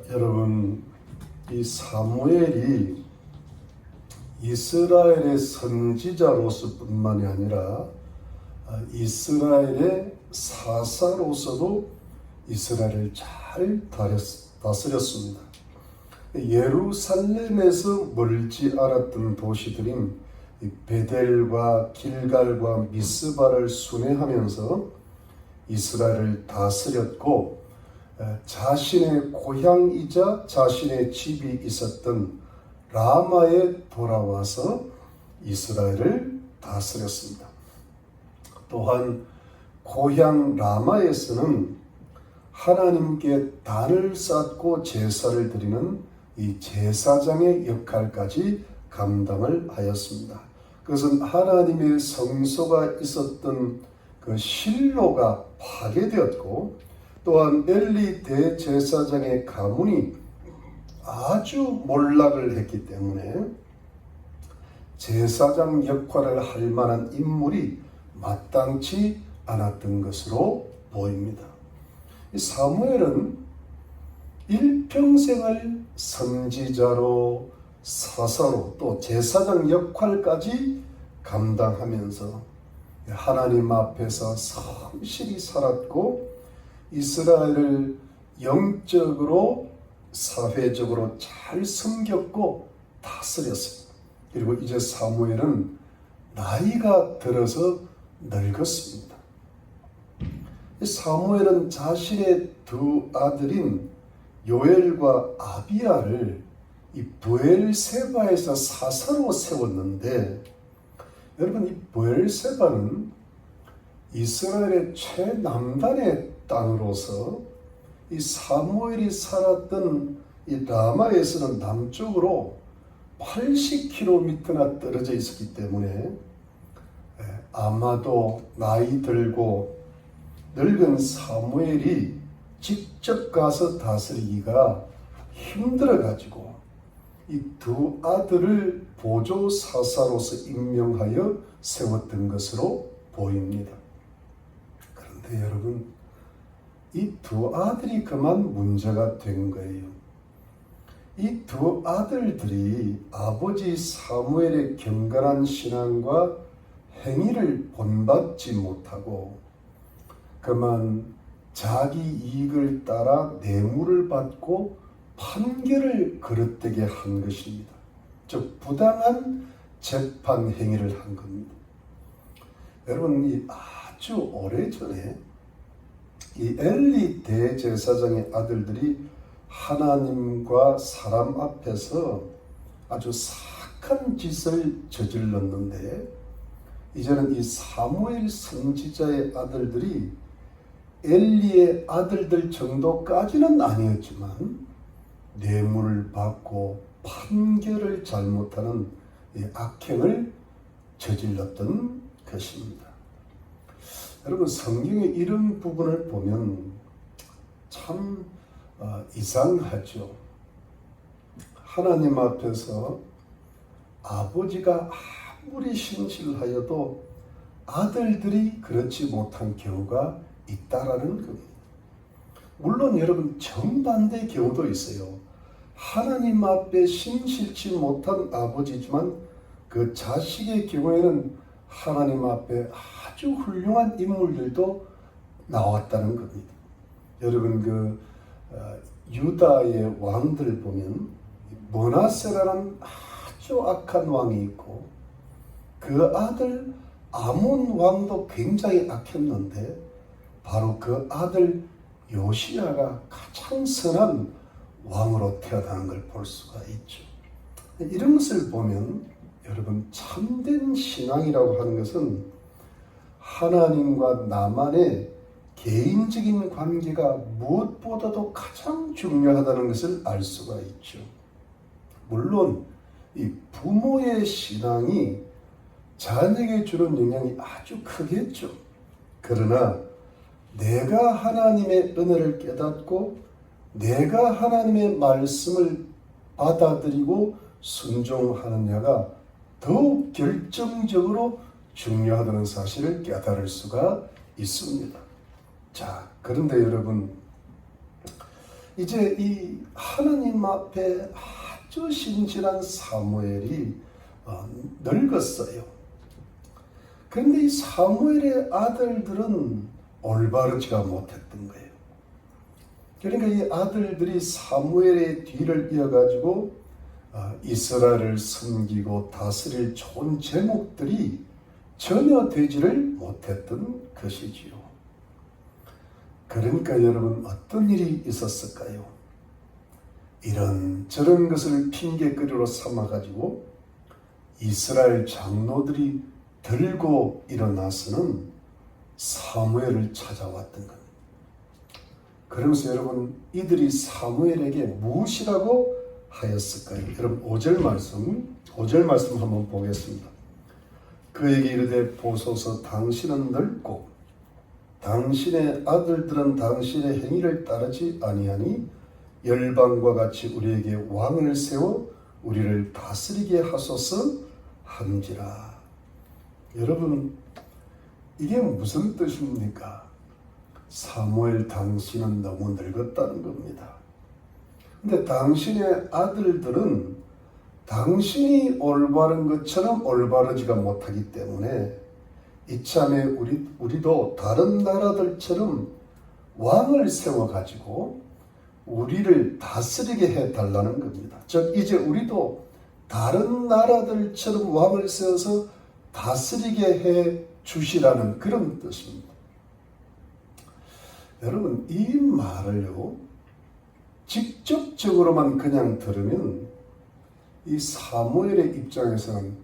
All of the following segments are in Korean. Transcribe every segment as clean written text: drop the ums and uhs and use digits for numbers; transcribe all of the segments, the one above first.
여러분, 이 사무엘이 이스라엘의 선지자로서 뿐만이 아니라 이스라엘의 사사로서도 이스라엘을 잘 다스렸습니다. 예루살렘에서 멀지 않았던 도시들인 베델과 길갈과 미스바를 순회하면서 이스라엘을 다스렸고, 자신의 고향이자 자신의 집이 있었던 라마에 돌아와서 이스라엘을 다스렸습니다. 또한 고향 라마에서는 하나님께 단을 쌓고 제사를 드리는 이 제사장의 역할까지 감당을 하였습니다. 그것은 하나님의 성소가 있었던 그 실로가 파괴되었고, 또한 엘리 대제사장의 가문이 아주 몰락을 했기 때문에 제사장 역할을 할 만한 인물이 마땅치 않았던 것으로 보입니다. 사무엘은 일평생을 선지자로, 사사로, 또 제사장 역할까지 감당하면서 하나님 앞에서 성실히 살았고, 이스라엘을 영적으로 사회적으로 잘 섬겼고 다스렸습니다. 그리고 이제 사무엘은 나이가 들어서 늙었습니다. 사무엘은 자신의 두 아들인 요엘과 아비야를 이 브엘세바에서 사사로 세웠는데, 여러분, 이 브엘세바는 이스라엘의 최남단의 땅으로서 이 사무엘이 살았던 이 라마에서는 남쪽으로 80km나 떨어져 있었기 때문에 아마도 나이 들고 늙은 사무엘이 직접 가서 다스리기가 힘들어 가지고 이 두 아들을 보조 사사로서 임명하여 세웠던 것으로 보입니다. 그런데 여러분, 이 두 아들이 그만 문제가 된 거예요. 이 두 아들들이 아버지 사무엘의 경건한 신앙과 행위를 본받지 못하고 그만 자기 이익을 따라 뇌물을 받고 판결을 그릇되게 한 것입니다. 즉, 부당한 재판 행위를 한 겁니다. 여러분, 이 아주 오래전에 이 엘리 대제사장의 아들들이 하나님과 사람 앞에서 아주 사악한 짓을 저질렀는데, 이제는 이 사무엘 선지자의 아들들이 엘리의 아들들 정도까지는 아니었지만 뇌물을 받고 판결을 잘못하는 악행을 저질렀던 것입니다. 여러분, 성경의 이런 부분을 보면 참 이상하죠. 하나님 앞에서 아버지가 아무리 신실하여도 아들들이 그렇지 못한 경우가 있다라는 겁니다. 물론 여러분, 정반대 경우도 있어요. 하나님 앞에 신실치 못한 아버지지만 그 자식의 경우에는 하나님 앞에 아주 훌륭한 인물들도 나왔다는 겁니다. 여러분, 유다의 왕들 보면 므낫세라는 아주 악한 왕이 있고, 그 아들 아몬 왕도 굉장히 악했는데 바로 그 아들 요시야가 가장 선한 왕으로 태어나는 걸 볼 수가 있죠. 이런 것을 보면 여러분, 참된 신앙이라고 하는 것은 하나님과 나만의 개인적인 관계가 무엇보다도 가장 중요하다는 것을 알 수가 있죠. 물론 이 부모의 신앙이 자녀에게 주는 영향이 아주 크겠죠. 그러나 내가 하나님의 은혜를 깨닫고 내가 하나님의 말씀을 받아들이고 순종하느냐가 더욱 결정적으로 중요하다는 사실을 깨달을 수가 있습니다. 자, 그런데 여러분, 이제 이 하나님 앞에 아주 신실한 사무엘이 늙었어요. 그런데 이 사무엘의 아들들은 올바르지가 못했던 거예요. 그러니까 이 아들들이 사무엘의 뒤를 이어가지고 이스라엘을 섬기고 다스릴 좋은 제목들이 전혀 되지를 못했던 것이지요. 그러니까 여러분 어떤 일이 있었을까요? 이런 저런 것을 핑계거리로 삼아가지고 이스라엘 장로들이 들고 일어나서는 사무엘을 찾아왔던 겁니다. 그러면서 여러분 이들이 사무엘에게 무엇이라고 하였을까요? 여러분 5절 말씀 한번 보겠습니다. 그에게 이르되 보소서 당신은 늙고 당신의 아들들은 당신의 행위를 따르지 아니하니 열방과 같이 우리에게 왕을 세워 우리를 다스리게 하소서 한지라. 여러분 이게 무슨 뜻입니까? 사무엘 당신은 너무 늙었다는 겁니다. 근데 당신의 아들들은 당신이 올바른 것처럼 올바르지가 못하기 때문에 이참에 우리도 다른 나라들처럼 왕을 세워가지고 우리를 다스리게 해달라는 겁니다. 즉 이제 우리도 다른 나라들처럼 왕을 세워서 다스리게 해 주시라는 그런 뜻입니다. 여러분 이 말을요 직접적으로만 그냥 들으면 이 사무엘의 입장에서는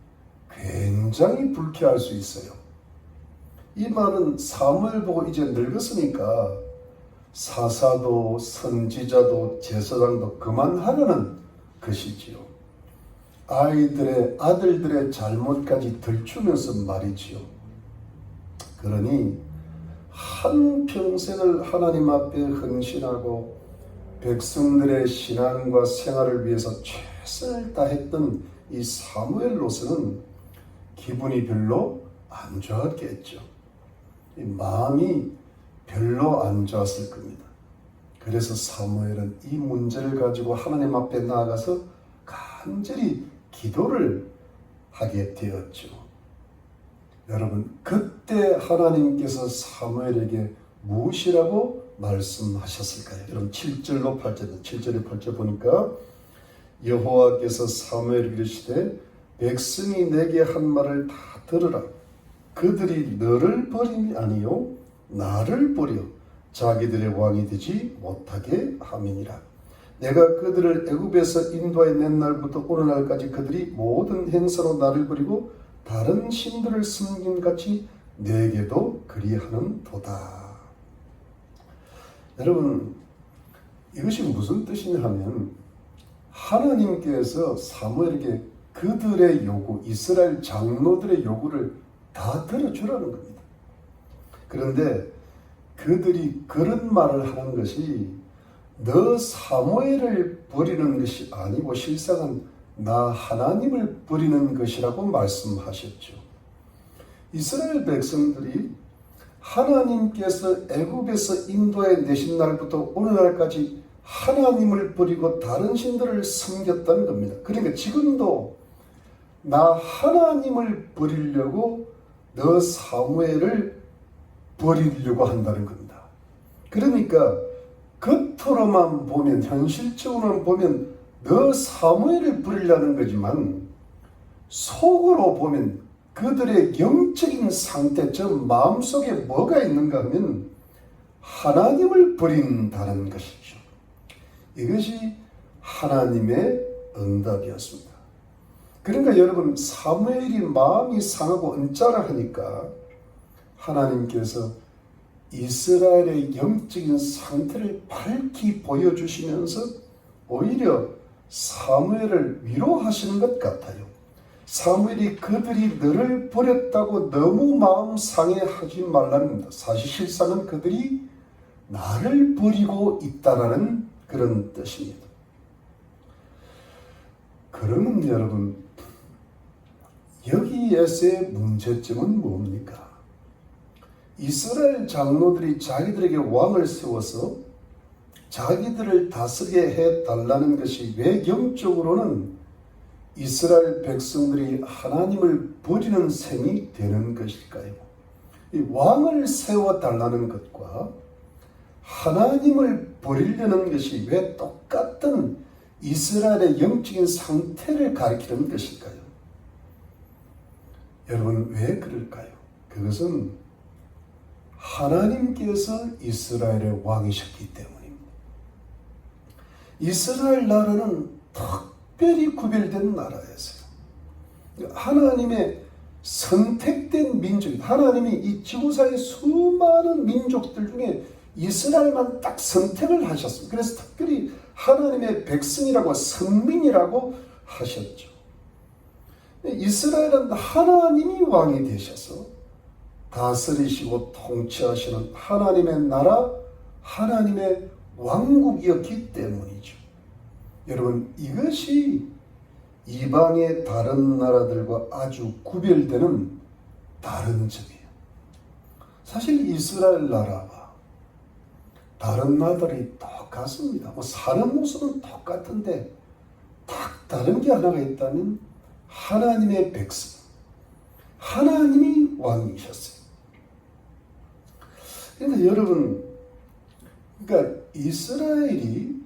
굉장히 불쾌할 수 있어요. 이 말은 사무엘 보고 이제 늙었으니까 사사도 선지자도 제사장도 그만하라는 것이지요. 아들들의 잘못까지 들추면서 말이지요. 그러니 한평생을 하나님 앞에 헌신하고 백성들의 신앙과 생활을 위해서 최선을 다했던 이 사무엘로서는 기분이 별로 안 좋았겠죠. 마음이 별로 안 좋았을 겁니다. 그래서 사무엘은 이 문제를 가지고 하나님 앞에 나아가서 간절히 기도를 하게 되었죠. 여러분 그때 하나님께서 사무엘에게 무엇이라고 말씀하셨을까요? 여러분 7절로 8절, 7절에 8절 보니까 여호와께서 사무엘에게 이르시되 백성이 내게 한 말을 다 들으라. 그들이 너를 버림이 아니요 나를 버려 자기들의 왕이 되지 못하게 함이니라. 내가 그들을 애굽에서 인도해 낸 날부터 오늘날까지 그들이 모든 행사로 나를 버리고 다른 신들을 섬긴 같이 내게도 그리하는 도다. 여러분 이것이 무슨 뜻이냐 하면 하나님께서 사무엘에게 그들의 요구, 이스라엘 장로들의 요구를 다 들어주라는 겁니다. 그런데 그들이 그런 말을 하는 것이 너 사무엘을 버리는 것이 아니고 실상은 나 하나님을 버리는 것이라고 말씀하셨죠. 이스라엘 백성들이 하나님께서 애굽에서 인도해 내신 날부터 오늘날까지 하나님을 버리고 다른 신들을 섬겼다는 겁니다. 그러니까 지금도 나 하나님을 버리려고 너 사무엘을 버리려고 한다는 겁니다. 그러니까 겉으로만 보면 현실적으로만 보면 너 사무엘을 버리려는 거지만 속으로 보면 그들의 영적인 상태, 저 마음속에 뭐가 있는가 하면 하나님을 버린다는 것이죠. 이것이 하나님의 응답이었습니다. 그러니까 여러분 사무엘이 마음이 상하고 언짢아하니까 하나님께서 이스라엘의 영적인 상태를 밝히 보여주시면서 오히려 사무엘을 위로하시는 것 같아요. 사무엘이 그들이 너를 버렸다고 너무 마음 상해하지 말라는 겁니다. 사실 실상은 그들이 나를 버리고 있다라는 그런 뜻입니다. 그러면 여러분 여기에서의 문제점은 뭡니까? 이스라엘 장로들이 자기들에게 왕을 세워서 자기들을 다스리게 해달라는 것이 왜 영적으로는 이스라엘 백성들이 하나님을 버리는 셈이 되는 것일까요? 이 왕을 세워달라는 것과 하나님을 버리려는 것이 왜 똑같은 이스라엘의 영적인 상태를 가리키는 것일까요? 여러분, 왜 그럴까요? 그것은 하나님께서 이스라엘의 왕이셨기 때문입니다. 이스라엘 나라는 특별히 구별된 나라였어요. 하나님의 선택된 민족, 하나님이 이 지구상의 수많은 민족들 중에 이스라엘만 딱 선택을 하셨습니다. 그래서 특별히 하나님의 백성이라고 선민이라고 하셨죠. 이스라엘은 하나님이 왕이 되셔서 다스리시고 통치하시는 하나님의 나라, 하나님의 왕국이었기 때문이죠. 여러분, 이것이 이방의 다른 나라들과 아주 구별되는 다른 점이에요. 사실 이스라엘 나라와 다른 나라들이 똑같습니다. 사는 모습은 똑같은데 딱 다른 게 하나가 있다면 하나님의 백성, 하나님이 왕이셨어요. 그러니까 여러분, 이스라엘이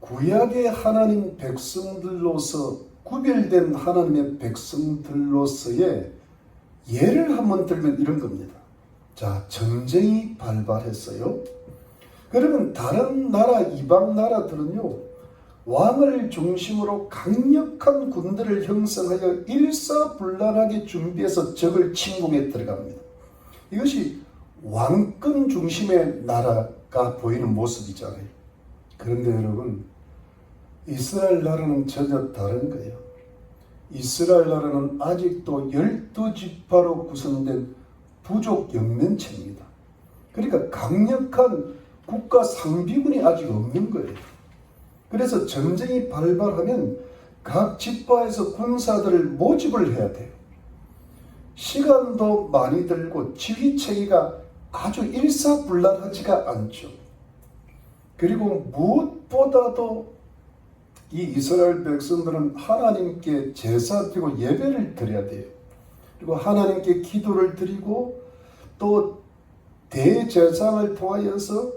구약의 하나님 백성들로서 구별된 하나님의 백성들로서의 예를 한번 들면 이런 겁니다. 자, 전쟁이 발발했어요. 그러면 다른 나라, 이방 나라들은요, 왕을 중심으로 강력한 군대를 형성하여 일사불란하게 준비해서 적을 침공에 들어갑니다. 이것이 왕권 중심의 나라가 보이는 모습이잖아요. 그런데 여러분, 이스라엘 나라는 전혀 다른 거예요. 이스라엘 나라는 아직도 12지파로 구성된 부족 영면체입니다. 그러니까 강력한 국가 상비군이 아직 없는 거예요. 그래서 전쟁이 발발하면 각 지파에서 군사들을 모집을 해야 돼요. 시간도 많이 들고 지휘체계가 아주 일사불란하지가 않죠. 그리고 무엇보다도 이 이스라엘 백성들은 하나님께 제사 드리고 예배를 드려야 돼요. 그리고 하나님께 기도를 드리고 또 대제사장을 통하여서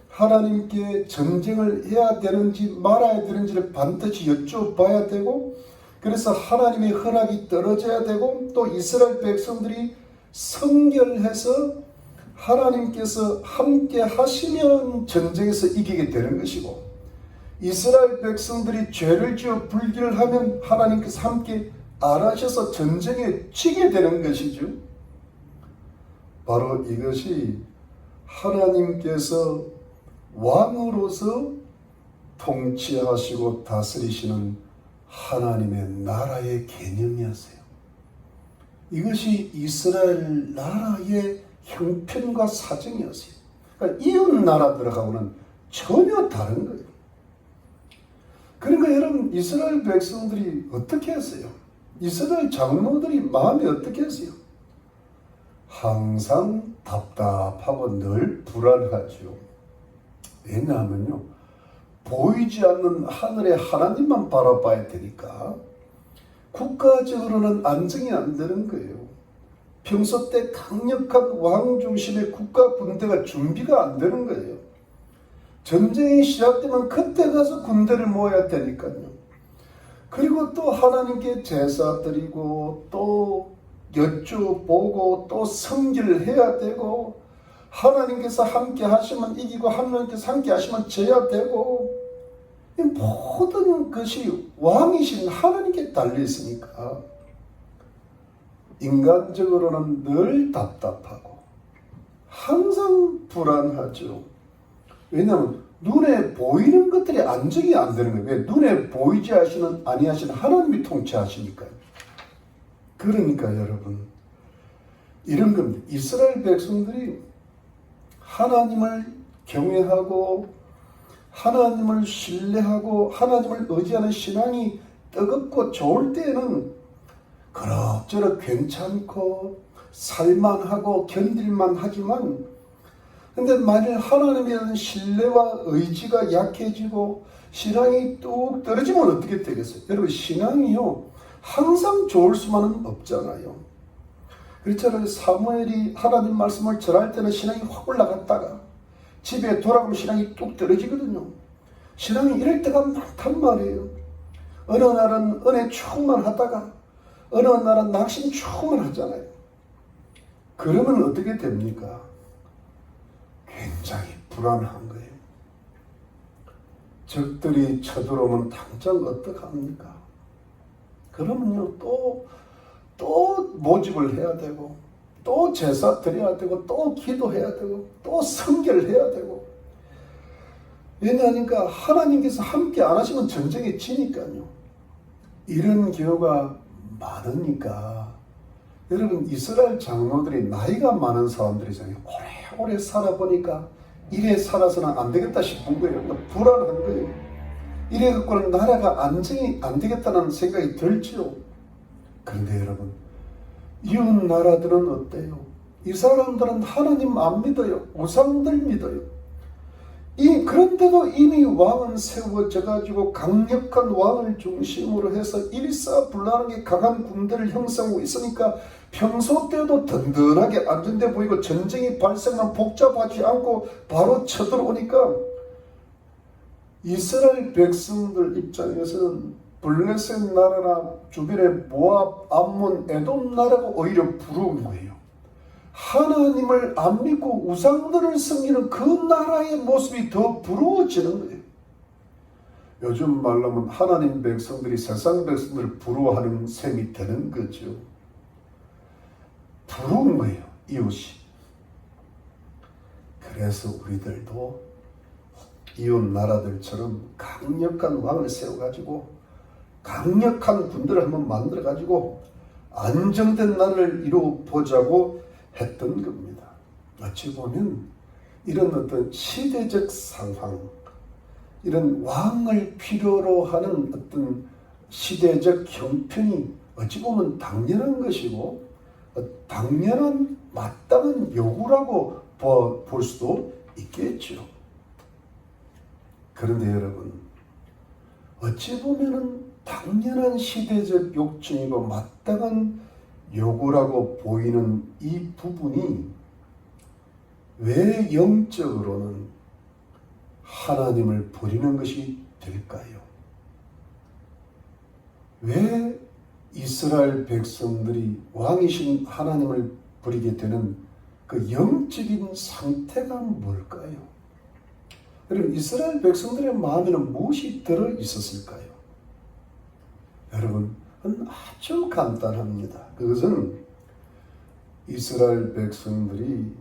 하나님께 전쟁을 해야 되는지 말아야 되는지를 반드시 여쭤봐야 되고, 그래서 하나님의 허락이 떨어져야 되고, 또 이스라엘 백성들이 성결해서 하나님께서 함께 하시면 전쟁에서 이기게 되는 것이고, 이스라엘 백성들이 죄를 지어 불의를 하면 하나님께서 함께 알아셔서 전쟁에 지게 되는 것이죠. 바로 이것이 하나님께서 왕으로서 통치하시고 다스리시는 하나님의 나라의 개념이었어요. 이것이 이스라엘 나라의 형편과 사정이었어요. 그러니까 이웃 나라들하고는 전혀 다른 거예요. 그러니까 여러분, 이스라엘 백성들이 어떻게 했어요? 이스라엘 장로들이 마음이 어떻게 했어요? 항상 답답하고 늘 불안하죠. 왜냐하면요, 보이지 않는 하늘의 하나님만 바라봐야 되니까 국가적으로는 안정이 안 되는 거예요. 평소 때 강력한 왕 중심의 국가 군대가 준비가 안 되는 거예요. 전쟁이 시작되면 그때 가서 군대를 모아야 되니까요. 그리고 또 하나님께 제사 드리고 또 여쭈보고 또 성기를 해야 되고, 하나님께서 함께 하시면 이기고 하나님께서 함께 하시면 져야 되고, 이 모든 것이 왕이신 하나님께 달려 있으니까 인간적으로는 늘 답답하고 항상 불안하죠. 왜냐하면 눈에 보이는 것들이 안정이 안 되는 거예요. 왜? 눈에 보이지 아니하시는 하나님이 통치하시니까요. 그러니까 여러분, 이런 겁니다. 이스라엘 백성들이 하나님을 경외하고 하나님을 신뢰하고 하나님을 의지하는 신앙이 뜨겁고 좋을 때에는 그럭저럭 괜찮고 살만하고 견딜만 하지만, 근데 만일 하나님에 대한 신뢰와 의지가 약해지고 신앙이 뚝 떨어지면 어떻게 되겠어요? 여러분, 신앙이요 항상 좋을 수만은 없잖아요. 그렇잖아요. 사무엘이 하나님 말씀을 전할 때는 신앙이 확 올라갔다가 집에 돌아가면 신앙이 뚝 떨어지거든요. 신앙이 이럴 때가 많단 말이에요. 어느 날은 은혜 충만하다가 어느 날은 낙심 충만하잖아요. 그러면 어떻게 됩니까? 굉장히 불안한 거예요. 적들이 쳐들어오면 당장 어떡합니까? 그러면요 또 모집을 해야 되고 또 제사 드려야 되고 또 기도해야 되고 또 성결을 해야 되고. 왜냐하니까 하나님께서 함께 안 하시면 전쟁에 지니까요. 이런 경우가 많으니까 여러분, 이스라엘 장로들이 나이가 많은 사람들이잖아요. 오래 살아보니까 이래 살아서는 안 되겠다 싶은 거예요. 그러니까 불안한 거예요. 이래 갖고는 나라가 안정이 안 되겠다는 생각이 들죠. 그런데 여러분, 이웃 나라들은 어때요? 이 사람들은 하나님 안 믿어요. 우상들 믿어요. 그런데도 이미 왕은 세워져 가지고 강력한 왕을 중심으로 해서 일사불란하게 강한 군대를 형성하고 있으니까 평소 때도 든든하게 안전돼 보이고 전쟁이 발생하면 복잡하지 않고 바로 쳐들어오니까 이스라엘 백성들 입장에서는 블레셋 나라나 주변의 모압, 암몬, 에돔 나라가 오히려 부러운 거예요. 하나님을 안 믿고 우상들을 섬기는 그 나라의 모습이 더 부러워지는 거예요. 요즘 말로 하면 하나님 백성들이 세상 백성들을 부러워하는 셈이 되는 거죠. 부러운 거예요, 이웃이. 그래서 우리들도 이웃 나라들처럼 강력한 왕을 세워가지고 강력한 군대를 한번 만들어가지고 안정된 나라를 이루어보자고 했던 겁니다. 어찌 보면 이런 어떤 시대적 상황, 이런 왕을 필요로 하는 어떤 시대적 형편이 어찌 보면 당연한 것이고 당연한 마땅한 요구라고 볼 수도 있겠죠. 그런데 여러분, 어찌 보면은 당연한 시대적 욕심이고 마땅한 요구라고 보이는 이 부분이 왜 영적으로는 하나님을 버리는 것이 될까요? 왜 이스라엘 백성들이 왕이신 하나님을 버리게 되는 그 영적인 상태가 뭘까요? 여러분, 이스라엘 백성들의 마음에는 무엇이 들어 있었을까요? 여러분, 아주 간단합니다. 그것은 이스라엘 백성들이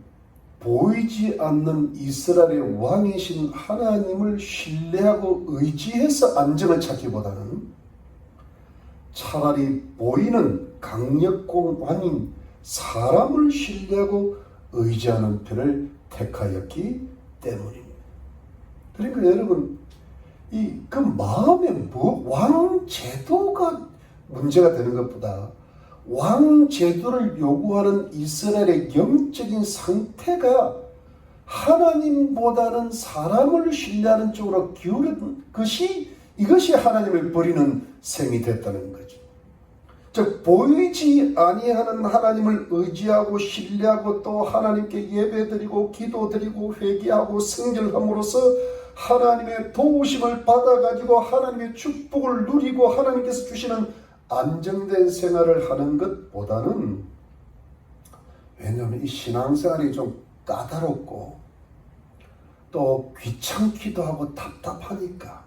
보이지 않는 이스라엘의 왕이신 하나님을 신뢰하고 의지해서 안정을 찾기보다는 차라리 보이는 강력공 왕인 사람을 신뢰하고 의지하는 편을 택하였기 때문입니다. 그러니까 여러분, 그 마음에 왕제도가 문제가 되는 것보다 왕제도를 요구하는 이스라엘의 영적인 상태가 하나님보다는 사람을 신뢰하는 쪽으로 기울은 이것이 하나님을 버리는 셈이 됐다는 거죠. 즉, 보이지 아니하는 하나님을 의지하고 신뢰하고 또 하나님께 예배드리고 기도드리고 회개하고 성결함으로써 하나님의 도우심을 받아가지고 하나님의 축복을 누리고 하나님께서 주시는 안정된 생활을 하는 것보다는, 왜냐하면 이 신앙생활이 좀 까다롭고 또 귀찮기도 하고 답답하니까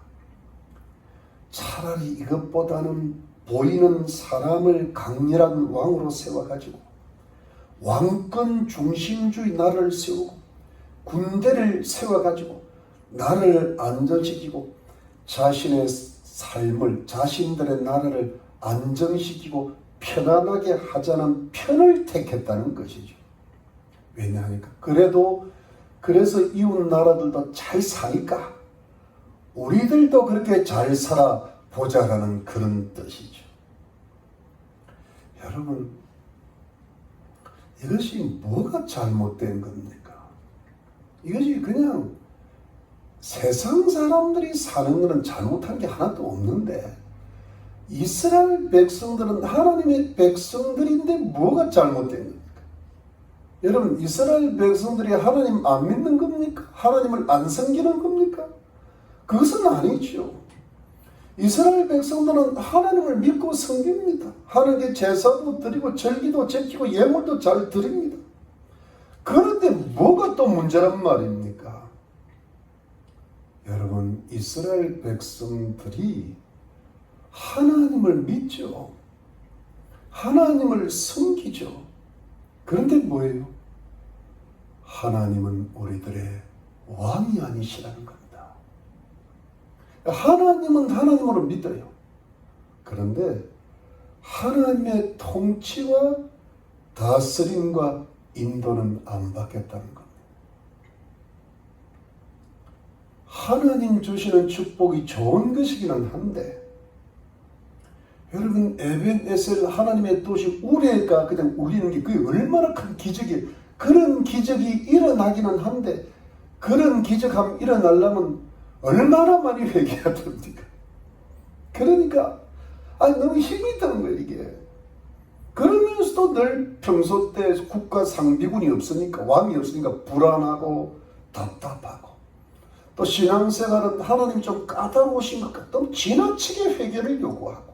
차라리 이것보다는 보이는 사람을 강렬한 왕으로 세워가지고 왕권 중심주의 나라를 세우고 군대를 세워가지고 나라를 안전시키고 자신의 삶을, 자신들의 나라를 안정시키고 편안하게 하자는 편을 택했다는 것이죠. 왜냐하니까 그래서 이웃 나라들도 잘 사니까 우리들도 그렇게 잘 살아보자라는 그런 뜻이죠. 여러분, 이것이 뭐가 잘못된 겁니까? 이것이 그냥 세상 사람들이 사는 것은 잘못한 게 하나도 없는데 이스라엘 백성들은 하나님의 백성들인데 뭐가 잘못된 겁니까? 여러분, 이스라엘 백성들이 하나님 안 믿는 겁니까? 하나님을 안 섬기는 겁니까? 그것은 아니죠. 이스라엘 백성들은 하나님을 믿고 섬깁니다. 하나님께 제사도 드리고 절기도 지키고 예물도 잘 드립니다. 그런데 뭐가 또 문제란 말입니까? 여러분, 이스라엘 백성들이 하나님을 믿죠. 하나님을 섬기죠. 그런데 뭐예요? 하나님은 우리들의 왕이 아니시라는 겁니다. 하나님은 하나님으로 믿어요. 그런데 하나님의 통치와 다스림과 인도는 안 받겠다는 겁니다. 하나님 주시는 축복이 좋은 것이기는 한데 여러분, 에벤에셀 하나님의 도시 우레가 그냥 울리는 게 그게 얼마나 큰 기적이에요. 그런 기적이 일어나기는 한데 그런 기적함 일어나려면 얼마나 많이 회개해야 됩니까? 그러니까 너무 힘이 드는 거예요, 이게. 그러면서도 늘 평소 때 국가 상비군이 없으니까, 왕이 없으니까 불안하고 답답하고, 또 신앙생활은 하나님이 좀 까다로우신 것 같고 너무 지나치게 회개를 요구하고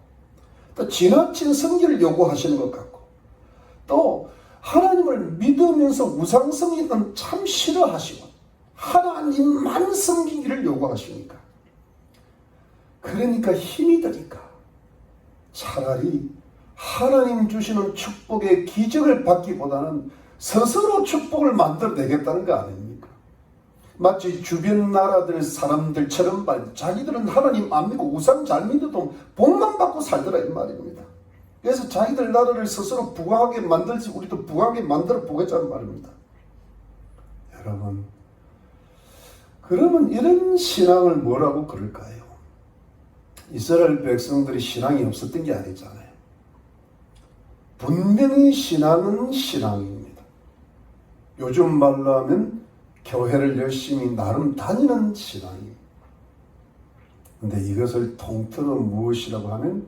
또 지나친 섬기를 요구하시는 것 같고 또 하나님을 믿으면서 우상숭배는 참 싫어하시고 하나님만 섬기기를 요구하시니까 그러니까 힘이 드니까 차라리 하나님 주시는 축복의 기적을 받기보다는 스스로 축복을 만들어내겠다는 거 아닙니까? 마치 주변 나라들 사람들처럼 자기들은 하나님 안 믿고 우상 잘 믿어도 복만 받고 살더라 이 말입니다. 그래서 자기들 나라를 스스로 부강하게 만들지 우리도 부강하게 만들어 보겠다는 말입니다. 여러분, 그러면 이런 신앙을 뭐라고 그럴까요? 이스라엘 백성들이 신앙이 없었던 게 아니잖아요. 분명히 신앙은 신앙입니다. 요즘 말로 하면 교회를 열심히 나름 다니는 신앙입니다. 근데 이것을 통틀어 무엇이라고 하면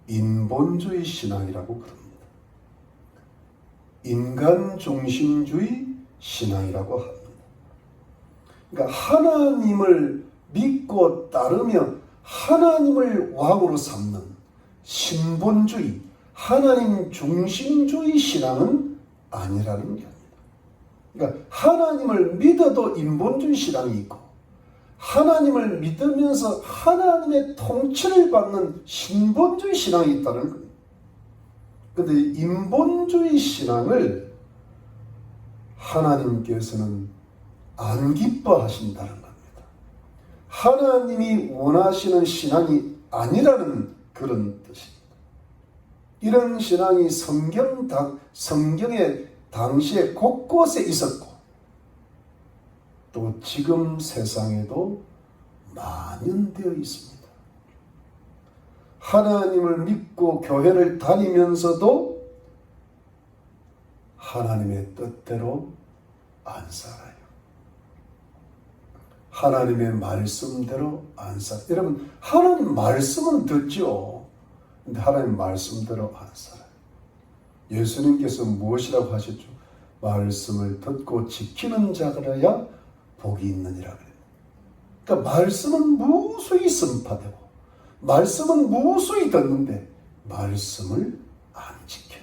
인본주의 신앙이라고 그럽니다. 인간 중심주의 신앙이라고 합니다. 그러니까 하나님을 믿고 따르며 하나님을 왕으로 삼는 신본주의, 하나님 중심주의 신앙은 아니라는 게 그러니까 하나님을 믿어도 인본주의 신앙이 있고 하나님을 믿으면서 하나님의 통치를 받는 신본주의 신앙이 있다는 거예요. 그런데 인본주의 신앙을 하나님께서는 안 기뻐하신다는 겁니다. 하나님이 원하시는 신앙이 아니라는 그런 뜻입니다. 이런 신앙이 성경의 당시에 곳곳에 있었고 또 지금 세상에도 만연되어 있습니다. 하나님을 믿고 교회를 다니면서도 하나님의 뜻대로 안 살아요. 하나님의 말씀대로 안 살아요. 여러분, 하나님 말씀은 듣죠. 근데 하나님 말씀대로 안 살아요. 예수님께서 무엇이라고 하셨죠? 말씀을 듣고 지키는 자들이야 복이 있느니라 그래요. 그러니까 말씀은 무수히 선포되고 말씀은 무수히 듣는데 말씀을 안 지켜요.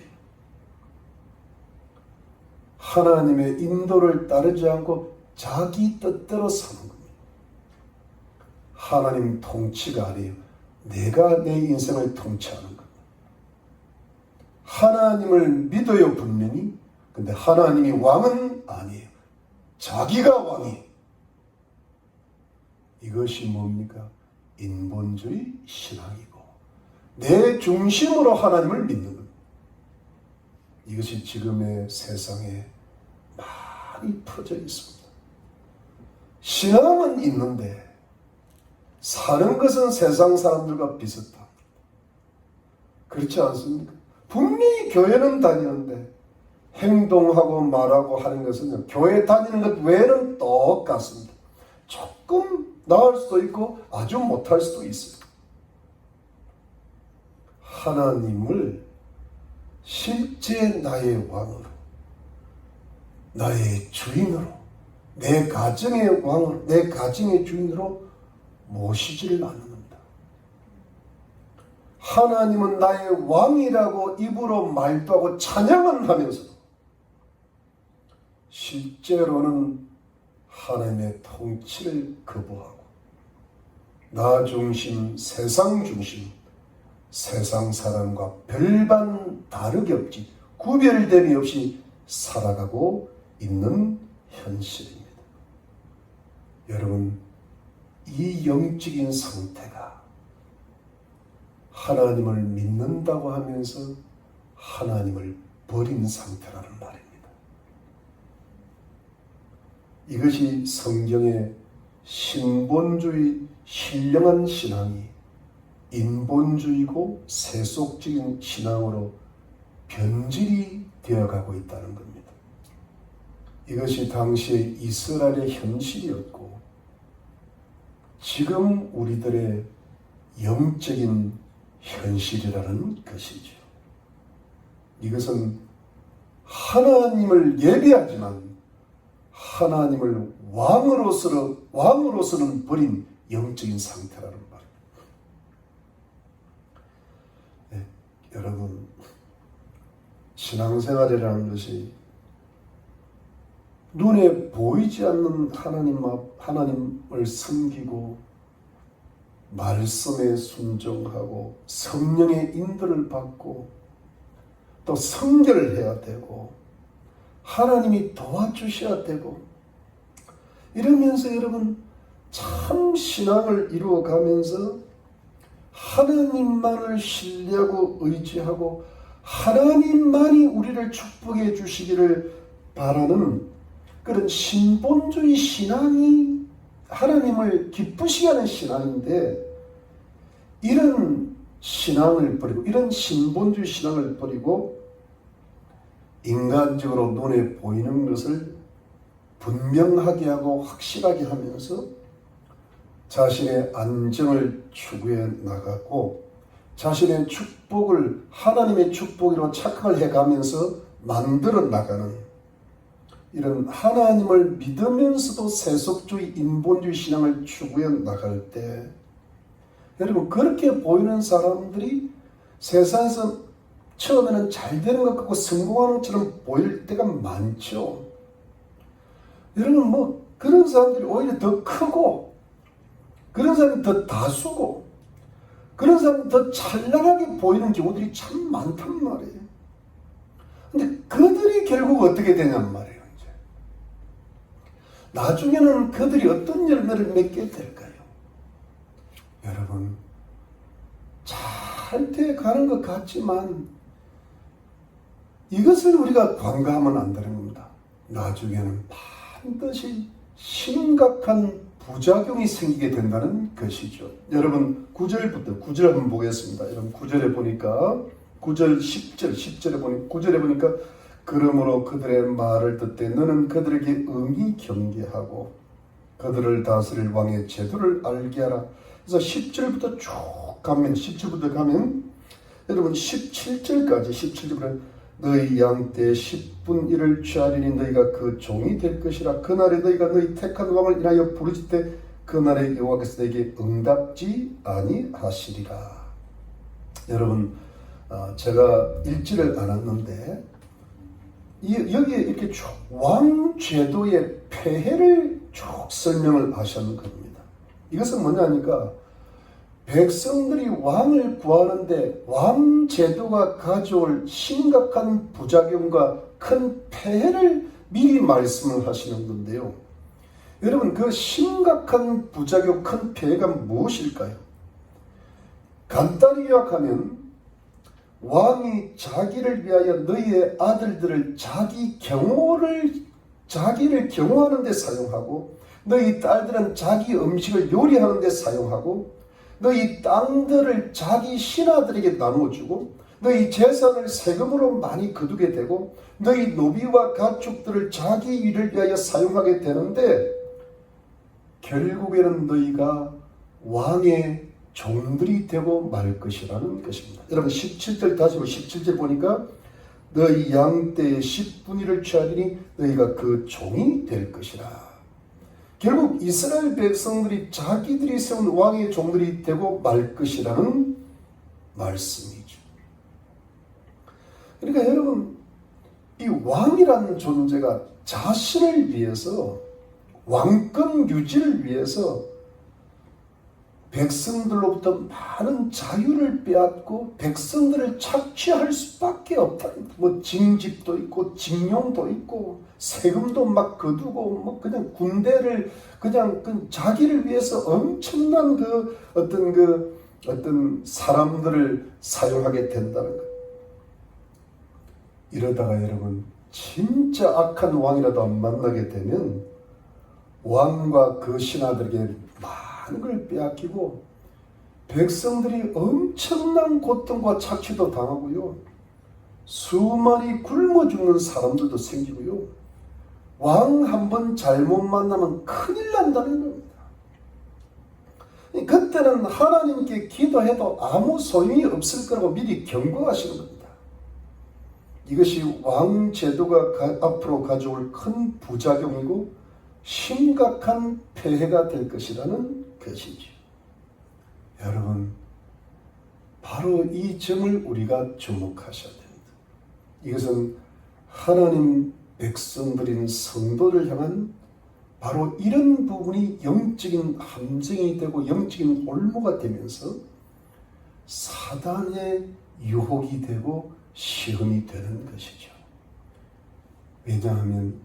하나님의 인도를 따르지 않고 자기 뜻대로 사는 겁니다. 하나님 통치가 아니에요. 내가 내 인생을 통치하는 겁니다. 하나님을 믿어요 분명히. 근데 하나님이 왕은 아니에요. 자기가 왕이에요. 이것이 뭡니까? 인본주의 신앙이고 내 중심으로 하나님을 믿는 겁니다. 이것이 지금의 세상에 많이 퍼져 있습니다. 신앙은 있는데 사는 것은 세상 사람들과 비슷합니다. 그렇지 않습니까? 분명히 교회는 다니는데 행동하고 말하고 하는 것은 교회 다니는 것 외에는 똑같습니다. 조금 나을 수도 있고 아주 못할 수도 있어요. 하나님을 실제 나의 왕으로, 나의 주인으로, 내 가정의 왕으로, 내 가정의 주인으로 모시지를 않는 겁니다. 하나님은 나의 왕이라고 입으로 말도 하고 찬양은 하면서도 실제로는 하나님의 통치를 거부하고 나 중심, 세상 중심, 세상 사람과 별반 다르게 없이 구별됨이 없이 살아가고 있는 현실입니다. 여러분, 이 영적인 상태가 하나님을 믿는다고 하면서 하나님을 버린 상태라는 말입니다. 이것이 성경의 신본주의 신령한 신앙이 인본주의고 세속적인 신앙으로 변질이 되어가고 있다는 겁니다. 이것이 당시의 이스라엘의 현실이었고 지금 우리들의 영적인 현실이라는 것이죠. 이것은 하나님을 예배하지만 하나님을 왕으로서는 버린 영적인 상태라는 말입니다. 네, 여러분, 신앙생활이라는 것이 눈에 보이지 않는 하나님을 섬기고 말씀에 순종하고 성령의 인도를 받고 또 성결해야 되고 하나님이 도와주셔야 되고 이러면서 여러분 참 신앙을 이루어가면서 하나님만을 신뢰하고 의지하고 하나님만이 우리를 축복해 주시기를 바라는 그런 신본주의 신앙이 하나님을 기쁘시게 하는 신앙인데 이런 신앙을 버리고 이런 신본주의 신앙을 버리고 인간적으로 눈에 보이는 것을 분명하게 하고 확실하게 하면서 자신의 안정을 추구해 나가고 자신의 축복을 하나님의 축복으로 착각을 해가면서 만들어 나가는 이런 하나님을 믿으면서도 세속주의 인본주의 신앙을 추구해 나갈 때 여러분 그렇게 보이는 사람들이 세상에서 처음에는 잘 되는 것 같고 성공하는 것처럼 보일 때가 많죠. 여러분 그런 사람들이 오히려 더 크고 그런 사람이 더 다수고 그런 사람이 더 찬란하게 보이는 경우들이 참 많단 말이에요. 근데 그들이 결국 어떻게 되냔 말이에요. 이제 나중에는 그들이 어떤 열매를 맺게 될까요? 여러분 잘 돼가는 것 같지만 이것을 우리가 관가하면 안 되는 겁니다. 나중에는 반드시 심각한 부작용이 생기게 된다는 것이죠. 여러분 9절 한번 보겠습니다. 여러분 9절에 보니까 9절 10절에 보니까 그러므로 그들의 말을 듣되 너는 그들에게 음히 경계하고 그들을 다스릴 왕의 제도를 알게 하라. 그래서 10절부터 쭉 가면 여러분 17절부터 너희 양 때 10분 일을 취하리니 너희가 그 종이 될 것이라. 그날에 너희가 너희 택한 왕을 인하여 부르짖 때 그날에 여호와께서 너희에게 응답지 아니하시리라. 여러분 제가 읽지를 않았는데 여기에 이렇게 쭉 왕제도의 폐해를 쭉 설명을 하시는 겁니다. 이것은 뭐냐니까 백성들이 왕을 구하는데 왕제도가 가져올 심각한 부작용과 큰 폐해를 미리 말씀을 하시는 건데요. 여러분 그 심각한 부작용, 큰 폐해가 무엇일까요? 간단히 요약하면 왕이 자기를 위하여 너희의 아들들을 자기를 경호하는 데 사용하고 너희 딸들은 자기 음식을 요리하는 데 사용하고 너희 땅들을 자기 신하들에게 나누어주고 너희 재산을 세금으로 많이 거두게 되고 너희 노비와 가축들을 자기 일을 위하여 사용하게 되는데 결국에는 너희가 왕의 종들이 되고 말 것이라는 것입니다. 여러분 17절 다시 한번 17절 보니까 너희 양떼의 10분의 1을 취하리니 너희가 그 종이 될 것이라. 결국 이스라엘 백성들이 자기들이 세운 왕의 종들이 되고 말 것이라는 말씀이죠. 그러니까 여러분 이 왕이라는 존재가 자신을 위해서 왕권 유지를 위해서 백성들로부터 많은 자유를 빼앗고 백성들을 착취할 수밖에 없다. 뭐 징집도 있고 징용도 있고 세금도 막 거두고 뭐 그냥 군대를 그냥 자기를 위해서 엄청난 어떤 사람들을 사용하게 된다는 것. 이러다가 여러분 진짜 악한 왕이라도 안 만나게 되면 왕과 그 신하들에게 많은 걸 빼앗기고 백성들이 엄청난 고통과 착취도 당하고요. 수많이 굶어 죽는 사람들도 생기고요. 왕 한 번 잘못 만나면 큰일 난다는 겁니다. 그때는 하나님께 기도해도 아무 소용이 없을 거라고 미리 경고하시는 겁니다. 이것이 왕 제도가 앞으로 가져올 큰 부작용이고 심각한 폐해가 될 것이라는 것이죠. 여러분, 바로 이 점을 우리가 주목하셔야 됩니다. 이것은 하나님 백성들인 성도를 향한 바로 이런 부분이 영적인 함정이 되고 영적인 올무가 되면서 사단의 유혹이 되고 시험이 되는 것이죠. 왜냐하면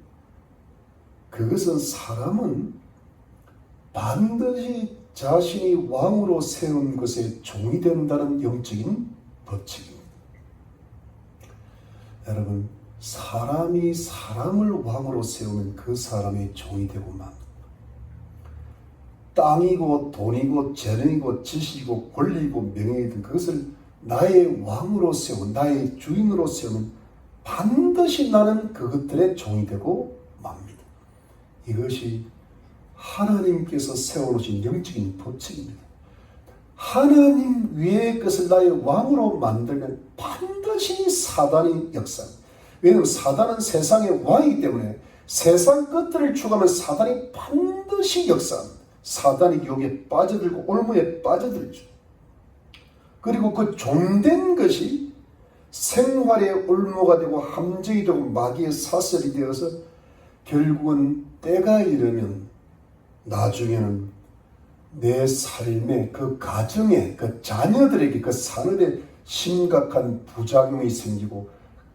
그것은 사람은 반드시 자신이 왕으로 세운 것에 종이 된다는 영적인 법칙입니다. 여러분, 사람이 사람을 왕으로 세우면 그 사람의 종이 되고 맙니다. 땅이고 돈이고 재능이고 지식이고 권리이고 명예이든 그것을 나의 왕으로 세우고 나의 주인으로 세우면 반드시 나는 그것들의 종이 되고 맙니다. 이것이 하나님께서 세워놓으신 영적인 법칙입니다. 하나님 위의 것을 나의 왕으로 만들면 반드시 사단이 역사합니다. 왜냐하면 사단은 세상의 왕이기 때문에 세상 것들을 추구하면 사단이 반드시 역사합니다. 사단이 유혹에 빠져들고 올무에 빠져들죠. 그리고 그 종된 것이 생활의 올무가 되고 함정이 되고 마귀의 사슬이 되어서 결국은 때가 이르면 나중에는 내 삶에 그 가정에 그 자녀들에게 그 산업에 심각한 부작용이 생기고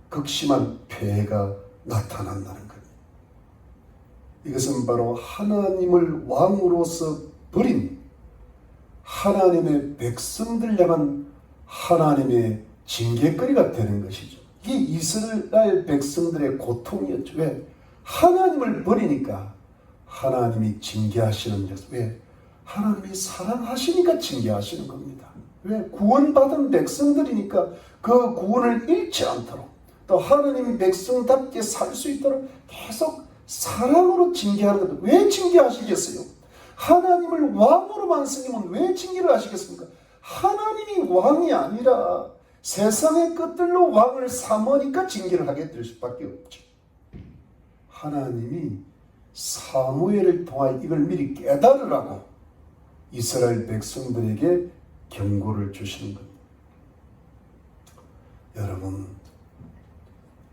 극심한 폐해가 나타난다는 겁니다. 이것은 바로 하나님을 왕으로서 버린 하나님의 백성들 향한 하나님의 징계거리가 되는 것이죠. 이게 이스라엘 백성들의 고통이었죠. 왜? 하나님을 버리니까 하나님이 징계하시는 것이죠. 왜? 하나님이 사랑하시니까 징계하시는 겁니다. 왜? 구원받은 백성들이니까 그 구원을 잃지 않도록 또 하나님 백성답게 살 수 있도록 계속 사랑으로 징계하는 것. 왜 징계하시겠어요? 하나님을 왕으로만 쓰기면 왜 징계를 하시겠습니까? 하나님이 왕이 아니라 세상의 것들로 왕을 삼으니까 징계를 하게 될 수밖에 없죠. 하나님이 사무엘을 통하여 이걸 미리 깨달으라고 이스라엘 백성들에게 경고를 주시는 겁니다. 여러분,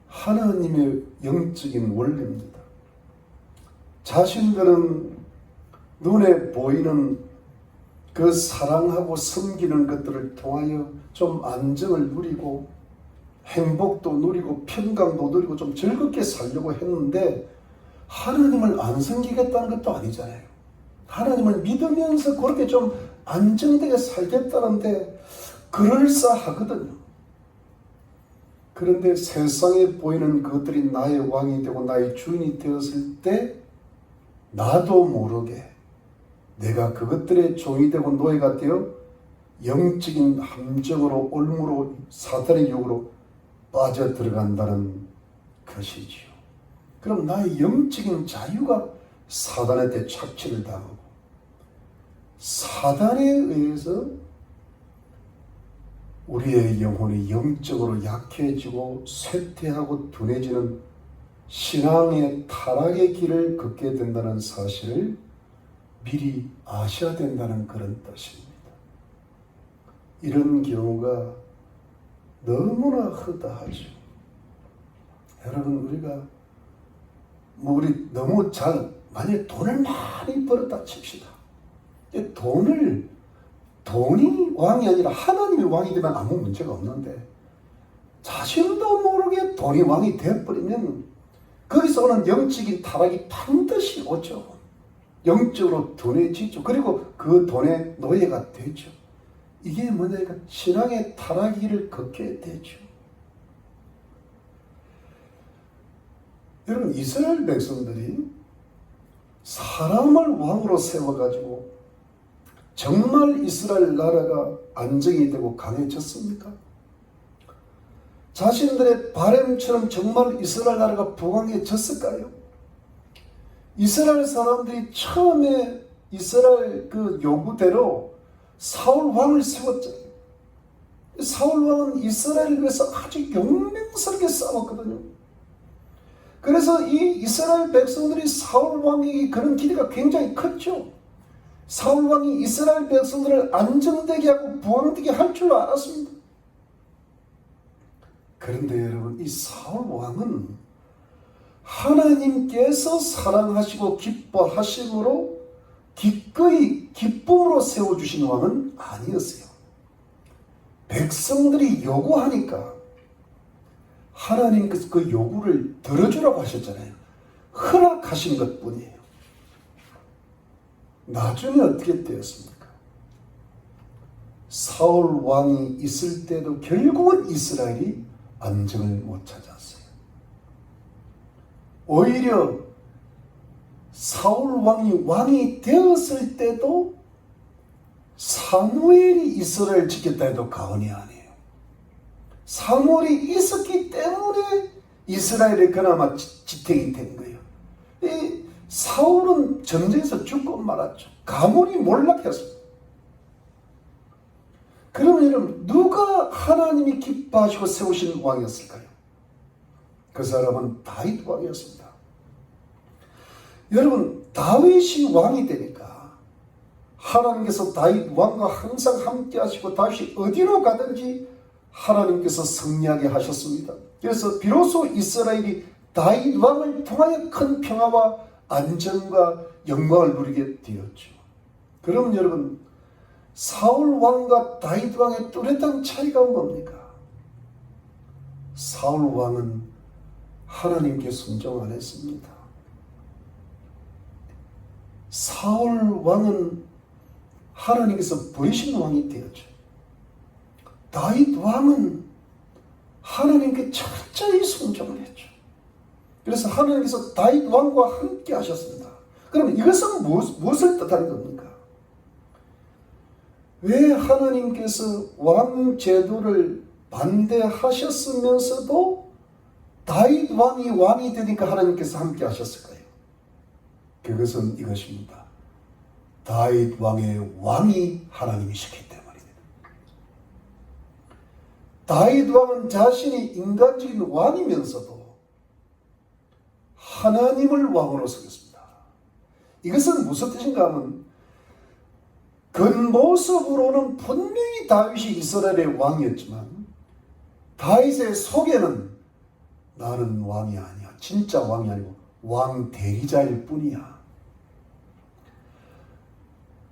하나님의 영적인 원리입니다. 자신들은 눈에 보이는 그 사랑하고 섬기는 것들을 통하여 좀 안정을 누리고 행복도 누리고 평강도 누리고 좀 즐겁게 살려고 했는데 하나님을 안 섬기겠다는 것도 아니잖아요. 하나님을 믿으면서 그렇게 좀 안정되게 살겠다는데 그럴싸하거든요. 그런데 세상에 보이는 것들이 나의 왕이 되고 나의 주인이 되었을 때 나도 모르게 내가 그것들의 종이 되고 노예가 되어 영적인 함정으로 올무로 사탄의 유혹으로 빠져들어간다는 것이지요. 그럼 나의 영적인 자유가 사단한테 착취를 당하고 사단에 의해서 우리의 영혼이 영적으로 약해지고 쇠퇴하고 둔해지는 신앙의 타락의 길을 걷게 된다는 사실을 미리 아셔야 된다는 그런 뜻입니다. 이런 경우가 너무나 허다하죠. 여러분, 우리가 우리 너무 만약에 돈을 많이 벌었다 칩시다. 돈이 왕이 아니라 하나님이 왕이 되면 아무 문제가 없는데 자신도 모르게 돈이 왕이 되어버리면 거기서 오는 영적인 타락이 반드시 오죠. 영적으로 둔해지죠. 그리고 그 돈의 노예가 되죠. 이게 뭐냐니까 신앙의 타락기를 걷게 되죠. 여러분, 이스라엘 백성들이 사람을 왕으로 세워가지고 정말 이스라엘 나라가 안정이 되고 강해졌습니까? 자신들의 바램처럼 정말 이스라엘 나라가 부강해졌을까요? 이스라엘 사람들이 처음에 이스라엘 그 요구대로 사울 왕을 세웠잖아요. 사울 왕은 이스라엘을 위해서 아주 용맹스럽게 싸웠거든요. 그래서 이 이스라엘 백성들이 사울 왕에게 그런 기대가 굉장히 컸죠. 사울 왕이 이스라엘 백성들을 안정되게 하고 부강되게 할 줄 알았습니다. 그런데 여러분, 이 사울 왕은 하나님께서 사랑하시고 기뻐하심으로 기꺼이 기쁨으로 세워주신 왕은 아니었어요. 백성들이 요구하니까 하나님께서 그 요구를 들어주라고 하셨잖아요. 허락하신 것뿐이에요. 나중에 어떻게 되었습니까? 사울 왕이 있을 때도 결국은 이스라엘이 안정을 못 찾았어요. 오히려 사울 왕이 되었을 때도 사무엘이 이스라엘 지켰다 해도 과언이 아니에요. 사무엘이 있었기 때문에 이스라엘이 그나마 지탱이 된 거예요. 이 사울은 전쟁에서 죽고 말았죠. 가문이 몰락했습니다. 그러면 여러분, 누가 하나님이 기뻐하시고 세우신 왕이었을까요? 그 사람은 다윗 왕이었습니다. 여러분, 다윗이 왕이 되니까 하나님께서 다윗 왕과 항상 함께 하시고 다윗이 어디로 가든지 하나님께서 승리하게 하셨습니다. 그래서 비로소 이스라엘이 다윗 왕을 통하여 큰 평화와 안정과 영광을 누리게 되었죠. 그럼 여러분, 사울 왕과 다윗 왕의 뚜렷한 차이가 뭡니까? 사울 왕은 하나님께 순종 안 했습니다. 사울 왕은 하나님께서 버리신 왕이 되었죠. 다윗 왕은 하나님께 철저히 순종을 했죠. 그래서 하나님께서 다윗 왕과 함께 하셨습니다. 그럼 이것은 무엇을 뜻하는 겁니까? 왜 하나님께서 왕 제도를 반대하셨으면서도 다윗 왕이 되니까 하나님께서 함께 하셨을까요? 그것은 이것입니다. 다윗 왕의 왕이 하나님이시기 때문입니다. 다윗 왕은 자신이 인간적인 왕이면서도 하나님을 왕으로 세웠습니다. 이것은 무슨 뜻인가 하면 겉모습으로는 분명히 다윗이 이스라엘의 왕이었지만 다윗의 속에는 나는 왕이 아니야. 진짜 왕이 아니고 왕 대리자일 뿐이야.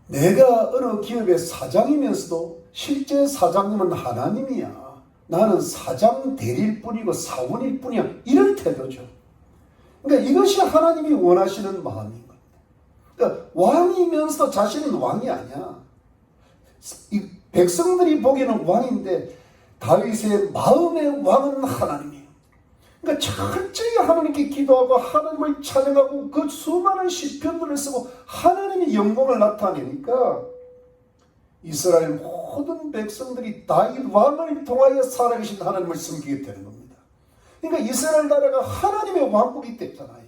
내가 어느 기업의 사장이면서도 실제 사장님은 하나님이야. 나는 사장 대리일 뿐이고 사원일 뿐이야. 이런 태도죠. 그러니까 이것이 하나님이 원하시는 마음인 겁니다. 그러니까 왕이면서 자신은 왕이 아니야. 이 백성들이 보기에는 왕인데 다윗의 마음의 왕은 하나님이에요. 그러니까 철저히 하나님께 기도하고 하나님을 찬양하고 그 수많은 시편들을 쓰고 하나님의 영광을 나타내니까 이스라엘 모든 백성들이 다윗 왕을 통하여 살아계신 하나님을 섬기게 되는 겁니다. 그러니까 이스라엘 나라가 하나님의 왕국이 됐잖아요.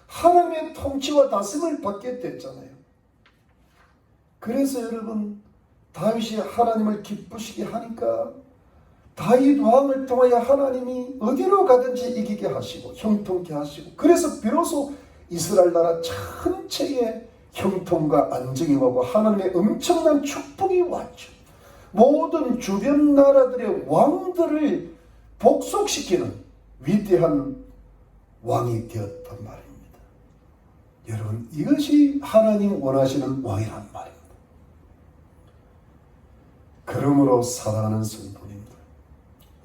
하나님의 통치와 다스림을 받게 됐잖아요. 그래서 여러분, 다윗이 하나님을 기쁘시게 하니까 다윗 왕을 통하여 하나님이 어디로 가든지 이기게 하시고 형통케 하시고, 그래서 비로소 이스라엘 나라 전체에 형통과 안정이 오고 하나님의 엄청난 축복이 왔죠. 모든 주변 나라들의 왕들을 복속시키는 위대한 왕이 되었단 말입니다. 여러분, 이것이 하나님 원하시는 왕이란 말입니다. 그러므로 사랑하는 성도님들,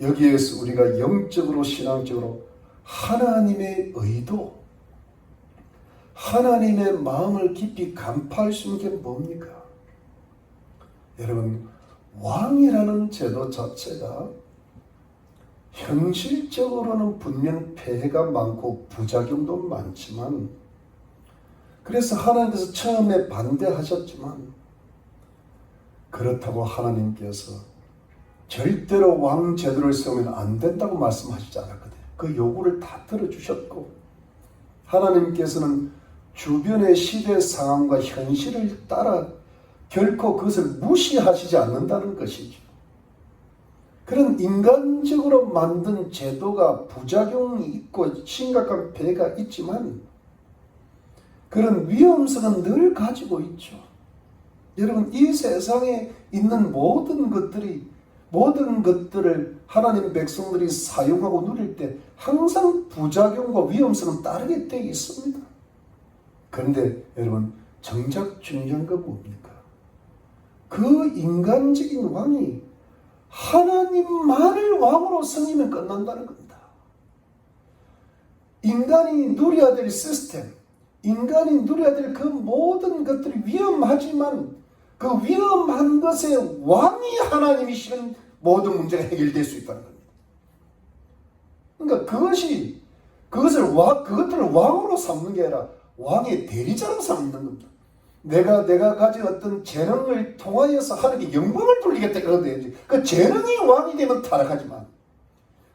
여기에서 우리가 영적으로 신앙적으로 하나님의 의도, 하나님의 마음을 깊이 간파할 수 있는 게 뭡니까? 여러분, 왕이라는 제도 자체가 현실적으로는 분명 폐해가 많고 부작용도 많지만, 그래서 하나님께서 처음에 반대하셨지만, 그렇다고 하나님께서 절대로 왕 제도를 세우면 안 된다고 말씀하시지 않았거든요. 그 요구를 다 들어주셨고, 하나님께서는 주변의 시대 상황과 현실을 따라 결코 그것을 무시하시지 않는다는 것이죠. 그런 인간적으로 만든 제도가 부작용이 있고 심각한 폐해가 있지만 그런 위험성은 늘 가지고 있죠. 여러분, 이 세상에 있는 모든 것들을 하나님 백성들이 사용하고 누릴 때 항상 부작용과 위험성은 따르게 되어 있습니다. 그런데 여러분, 정작 중요한 건 뭡니까? 그 인간적인 왕이 하나님만을 왕으로 섬기면 끝난다는 겁니다. 인간이 누려야 될 시스템, 인간이 누려야 될 그 모든 것들이 위험하지만 그 위험한 것의 왕이 하나님이시면 모든 문제가 해결될 수 있다는 겁니다. 그러니까 그것들을 왕으로 삼는 게 아니라 왕의 대리자로 삼는 겁니다. 내가 가진 어떤 재능을 통하여서 하나님께 영광을 돌리겠다 그러야지. 그 재능이 왕이 되면 타락하지만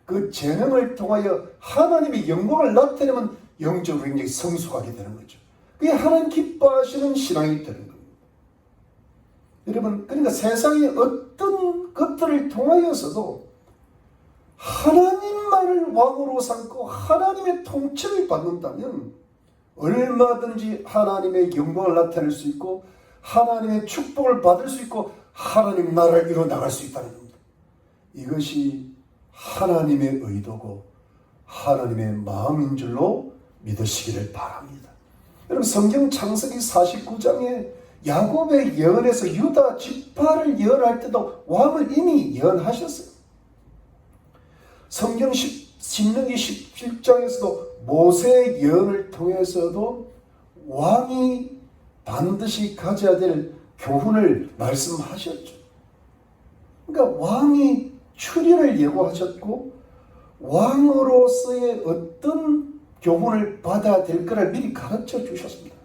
그 재능을 통하여 하나님의 영광을 나타내면 영적으로 굉장히 성숙하게 되는 거죠. 그게 하나님 기뻐하시는 신앙이 되는 겁니다. 여러분, 그러니까 세상의 어떤 것들을 통하여서도 하나님만을 왕으로 삼고 하나님의 통치를 받는다면 얼마든지 하나님의 영광을 나타낼 수 있고 하나님의 축복을 받을 수 있고 하나님 나라를 이뤄나갈 수 있다는 겁니다. 이것이 하나님의 의도고 하나님의 마음인 줄로 믿으시기를 바랍니다. 여러분, 성경 창세기 49장에 야곱의 예언에서 유다 지파를 예언할 때도 왕을 이미 예언하셨어요. 성경 신명기 17장에서도 모세의 예언을 통해서도 왕이 반드시 가져야 될 교훈을 말씀하셨죠. 그러니까 왕이 출현을 예고하셨고 왕으로서의 어떤 교훈을 받아야 될 거를 미리 가르쳐 주셨습니다.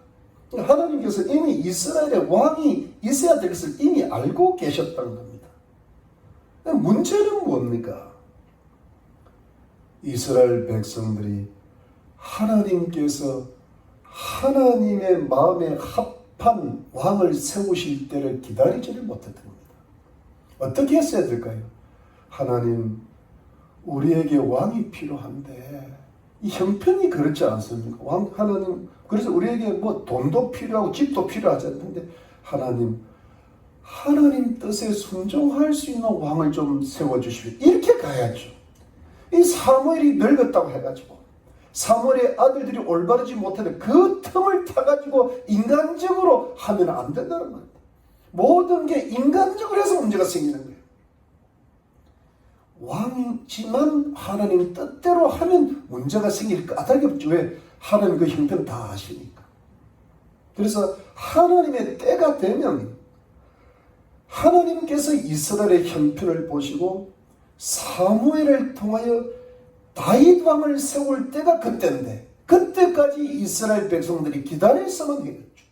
그러니까 하나님께서 이미 이스라엘의 왕이 있어야 될 것을 이미 알고 계셨다는 겁니다. 문제는 뭡니까? 이스라엘 백성들이 하나님께서 하나님의 마음에 합한 왕을 세우실 때를 기다리지를 못했던 겁니다. 어떻게 했어야 될까요? 하나님, 우리에게 왕이 필요한데 이 형편이 그렇지 않습니까? 하나님, 그래서 우리에게 뭐 돈도 필요하고 집도 필요하지 않는데 하나님 뜻에 순종할 수 있는 왕을 좀 세워주시오. 이렇게 가야죠. 이 사무엘이 늙었다고 해가지고 사무엘의 아들들이 올바르지 못하는 그 틈을 타가지고 인간적으로 하면 안 된다는 겁니다. 모든 게 인간적으로 해서 문제가 생기는 거예요. 왕이지만 하나님 뜻대로 하면 문제가 생길 까닭이 없죠. 왜? 하나님 그 형편 다 아시니까. 그래서 하나님의 때가 되면 하나님께서 이스라엘의 형편을 보시고 사무엘을 통하여 다윗 왕을 세울 때가 그때인데 그때까지 이스라엘 백성들이 기다릴 수만 있겠죠.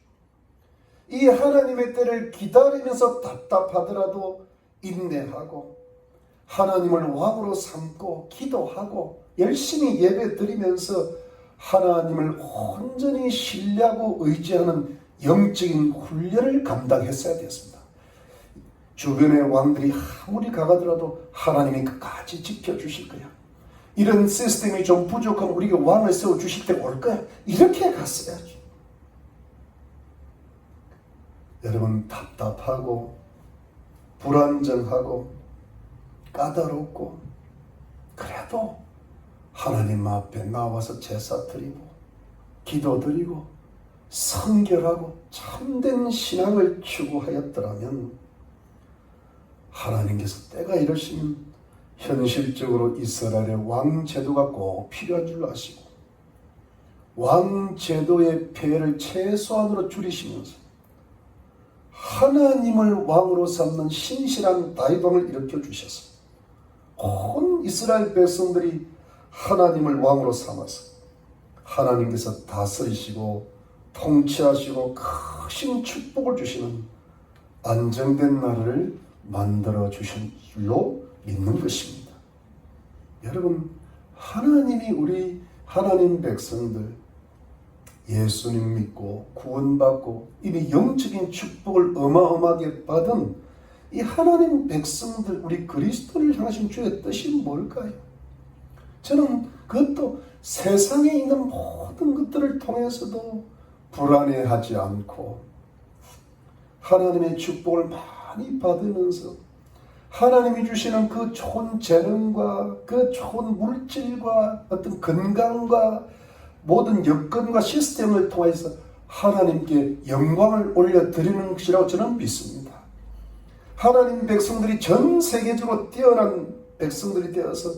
이 하나님의 때를 기다리면서 답답하더라도 인내하고 하나님을 왕으로 삼고 기도하고 열심히 예배 드리면서 하나님을 온전히 신뢰하고 의지하는 영적인 훈련을 감당했어야 됐습니다. 주변의 왕들이 아무리 강하더라도 하나님이 끝까지 지켜주실 거야. 이런 시스템이 좀 부족하면 우리가 왕을 세워주실 때가 올 거야. 이렇게 갔어야지. 여러분, 답답하고 불안정하고 까다롭고 그래도 하나님 앞에 나와서 제사 드리고 기도 드리고 성결하고 참된 신앙을 추구하였더라면 하나님께서 때가 이러시면 현실적으로 이스라엘의 왕제도가 꼭 필요한 줄 아시고 왕제도의 폐해를 최소한으로 줄이시면서 하나님을 왕으로 삼는 신실한 다윗왕을 일으켜 주셔서 온 이스라엘 백성들이 하나님을 왕으로 삼아서 하나님께서 다스리시고 통치하시고 크신 축복을 주시는 안정된 나라를 만들어 주신 줄로 믿는 것입니다. 여러분, 하나님이 우리 하나님 백성들 예수님 믿고 구원받고 이미 영적인 축복을 어마어마하게 받은 이 하나님 백성들, 우리 그리스도를 향하신 주의 뜻이 뭘까요? 저는 그것도 세상에 있는 모든 것들을 통해서도 불안해하지 않고 하나님의 축복을 많이 받으면서 하나님이 주시는 그 좋은 재능과 그 좋은 물질과 어떤 건강과 모든 여건과 시스템을 통해서 하나님께 영광을 올려드리는 것이라고 저는 믿습니다. 하나님 백성들이 전 세계적으로 뛰어난 백성들이 되어서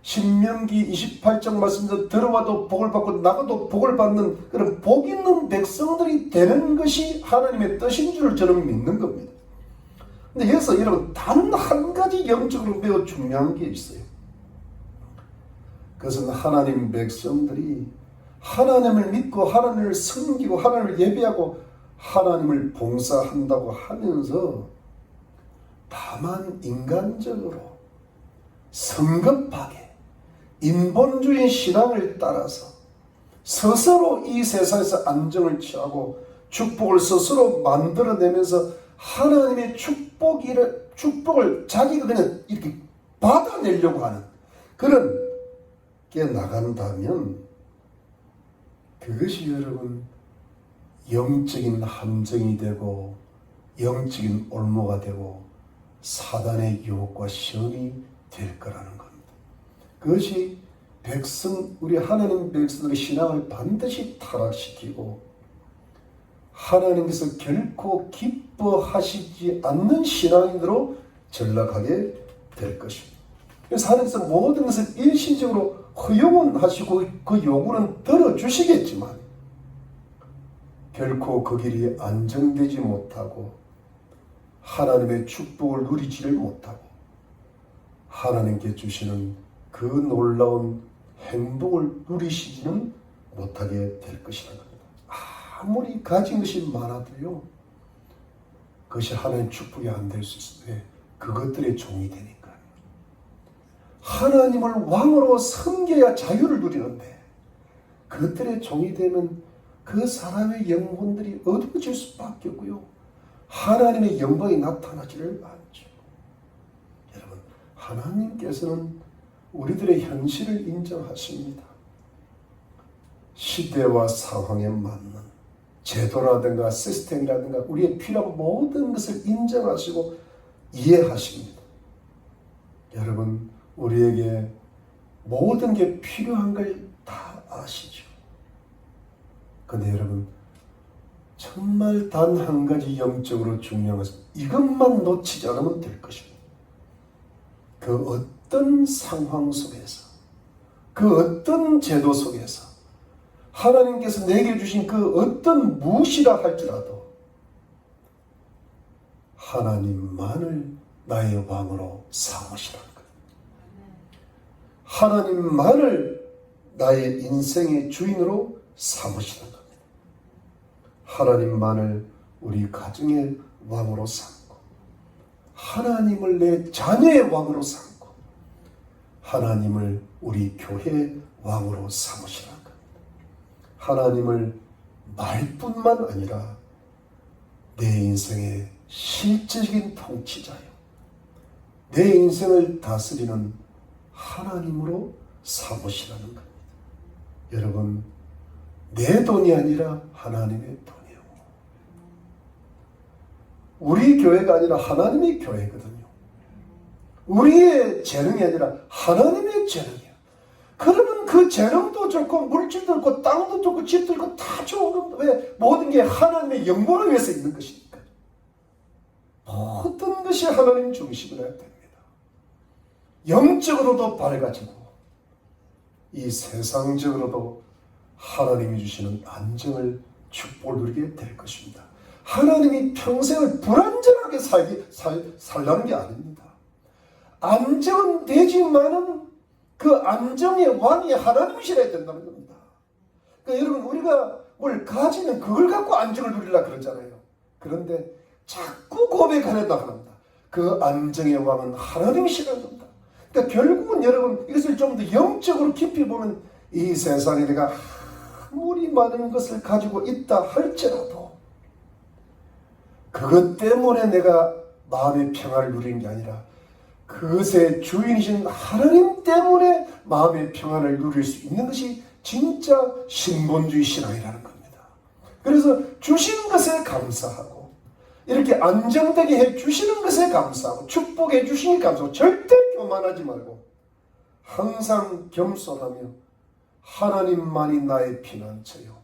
신명기 28장 말씀대로 들어와도 복을 받고 나가도 복을 받는 그런 복 있는 백성들이 되는 것이 하나님의 뜻인 줄 저는 믿는 겁니다. 근데 여기서 여러분 단 한 가지 영적으로 매우 중요한 게 있어요. 그것은 하나님 백성들이 하나님을 믿고 하나님을 섬기고 하나님을 예배하고 하나님을 봉사한다고 하면서 다만 인간적으로 성급하게 인본주의 신앙을 따라서 스스로 이 세상에서 안정을 취하고 축복을 스스로 만들어내면서 하나님의 축복을 자기가 그냥 이렇게 받아내려고 하는 그런 게 나간다면 그것이 여러분 영적인 함정이 되고 영적인 올무가 되고 사단의 유혹과 시험이 될 거라는 겁니다. 그것이 우리 하나님 백성들의 신앙을 반드시 타락시키고 하나님께서 결코 기뻐하시지 않는 신앙인으로 전락하게 될 것입니다. 그래서 하나님께서 모든 것을 일시적으로 허용은 하시고 그 요구는 들어주시겠지만 결코 그 길이 안정되지 못하고 하나님의 축복을 누리지를 못하고 하나님께 주시는 그 놀라운 행복을 누리시지는 못하게 될 것이라는 겁니다. 아무리 가진 것이 많아도요, 그것이 하나님의 축복이 안 될 수 있어요. 왜? 그것들의 종이 되니까. 하나님을 왕으로 섬겨야 자유를 누리는데 그것들의 종이 되면 그 사람의 영혼들이 어두워질 수밖에 없고요. 하나님의 영광이 나타나지를 않죠. 여러분, 하나님께서는 우리들의 현실을 인정하십니다. 시대와 상황에 맞는 제도라든가 시스템이라든가 우리의 필요한 모든 것을 인정하시고 이해하십니다. 여러분, 우리에게 모든 게 필요한 걸 다 아시죠. 근데 여러분, 정말 단 한 가지 영적으로 중요한 것은 이것만 놓치지 않으면 될 것입니다. 그 어떤 상황 속에서, 그 어떤 제도 속에서 하나님께서 내게 주신 그 어떤 무엇이라 할지라도 하나님만을 나의 왕으로 삼으시라는 거예요. 하나님만을 나의 인생의 주인으로 삼으시는 겁니다. 하나님만을 우리 가정의 왕으로 삼고 하나님을 내 자녀의 왕으로 삼고 하나님을 우리 교회의 왕으로 삼으시라는 겁니다. 하나님을 말뿐만 아니라 내 인생의 실제적인 통치자요, 내 인생을 다스리는 하나님으로 삼으시라는 겁니다. 여러분, 내 돈이 아니라 하나님의 돈이요. 우리 교회가 아니라 하나님의 교회거든요. 우리의 재능이 아니라 하나님의 재능이에요. 그러면 그 재능도 좋고 물질도 좋고 땅도 좋고 집도 좋고 다 좋은 겁니다. 왜? 모든 게 하나님의 영광을 위해서 있는 것이니까. 모든 것이 하나님 중심으로 해야 됩니다. 영적으로도 밝아지고 이 세상적으로도 하나님이 주시는 안정을 축복을 누리게 될 것입니다. 하나님이 평생을 불안정하게 살라는 게 아닙니다. 안정은 되지만은 그 안정의 왕이 하나님이시라야 된다는 겁니다. 그러니까 여러분, 우리가 뭘 가지면 그걸 갖고 안정을 누리려고 그러잖아요. 그런데 자꾸 고백하려고 합니다. 그 안정의 왕은 하나님이시라는 겁니다. 그러니까 결국은 여러분, 이것을 좀 더 영적으로 깊이 보면 이 세상에 내가 아무리 많은 것을 가지고 있다 할지라도 그것 때문에 내가 마음의 평안을 누리는 게 아니라 그것의 주인이신 하나님 때문에 마음의 평안을 누릴 수 있는 것이 진짜 신본주의 신앙이라는 겁니다. 그래서 주신 것에 감사하고 이렇게 안정되게 해주시는 것에 감사하고 축복해 주시니 감사하고 절대 교만하지 말고 항상 겸손하며 하나님만이 나의 피난처요,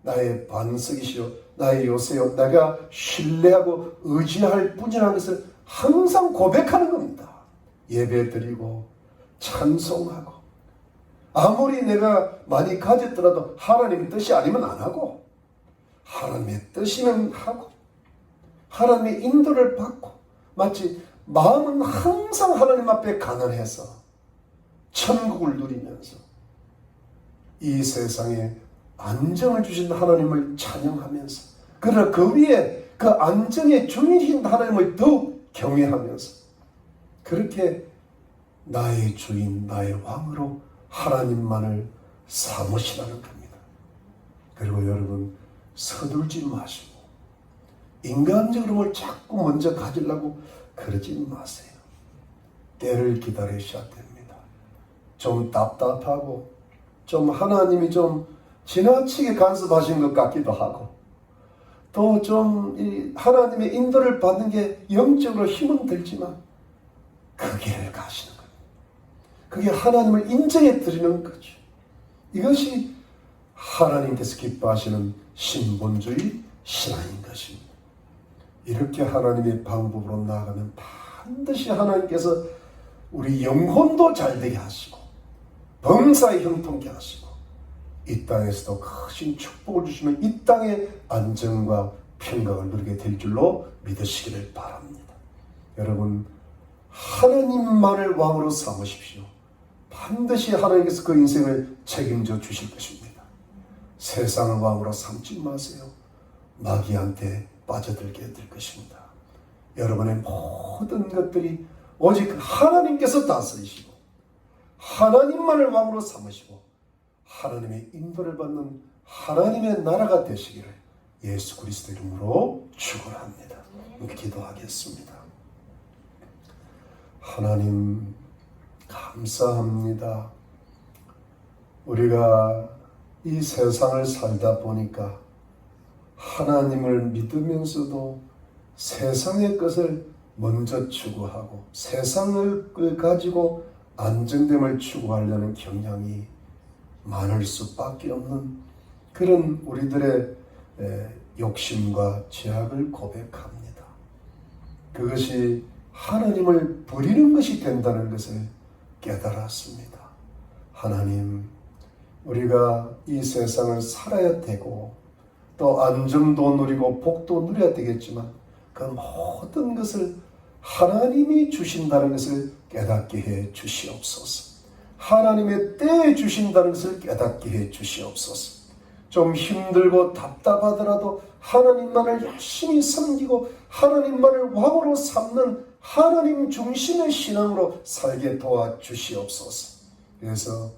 나의 반석이시요, 나의 요새요, 내가 신뢰하고 의지할 뿐이라는 것을 항상 고백하는 겁니다. 예배드리고 찬송하고 아무리 내가 많이 가졌더라도 하나님의 뜻이 아니면 안 하고 하나님의 뜻이면 하고 하나님의 인도를 받고 마치 마음은 항상 하나님 앞에 가난해서 천국을 누리면서 이 세상에 안정을 주신 하나님을 찬양하면서 그러나 그 위에 그 안정의 주인이신 하나님을 더욱 경외하면서 그렇게 나의 주인, 나의 왕으로 하나님만을 삼으시라는 겁니다. 그리고 여러분, 서둘지 마시고 인간적으로 뭘 자꾸 먼저 가지려고 그러지 마세요. 때를 기다리셔야 됩니다. 좀 답답하고 좀 하나님이 좀 지나치게 간섭하신 것 같기도 하고 또 좀 하나님의 인도를 받는 게 영적으로 힘은 들지만 그 길을 가시는 겁니다. 그게 하나님을 인정해 드리는 거죠. 이것이 하나님께서 기뻐하시는 신본주의 신앙인 것입니다. 이렇게 하나님의 방법으로 나아가면 반드시 하나님께서 우리 영혼도 잘되게 하시고 범사에 형통케 하시고 이 땅에서도 크신 축복을 주시면 이 땅의 안정과 평강을 누리게 될 줄로 믿으시기를 바랍니다. 여러분, 하나님만을 왕으로 삼으십시오. 반드시 하나님께서 그 인생을 책임져 주실 것입니다. 세상을 왕으로 삼지 마세요. 마귀한테 빠져들게 될 것입니다. 여러분의 모든 것들이 오직 하나님께서 다스리시고 하나님만을 왕으로 삼으시고 하나님의 인도를 받는 하나님의 나라가 되시기를 예수 그리스도 이름으로 축원합니다. 기도하겠습니다. 하나님 감사합니다. 우리가 이 세상을 살다 보니까 하나님을 믿으면서도 세상의 것을 먼저 추구하고 세상을 가지고 안정됨을 추구하려는 경향이 많을 수밖에 없는 그런 우리들의 욕심과 죄악을 고백합니다. 그것이 하나님을 버리는 것이 된다는 것을 깨달았습니다. 하나님, 우리가 이 세상을 살아야 되고 또 안정도 누리고 복도 누려야 되겠지만 그 모든 것을 하나님이 주신다는 것을 깨닫게 해 주시옵소서. 하나님의 때에 주신다는 것을 깨닫게 해 주시옵소서. 좀 힘들고 답답하더라도 하나님만을 열심히 섬기고 하나님만을 왕으로 삼는 하나님 중심의 신앙으로 살게 도와주시옵소서. 그래서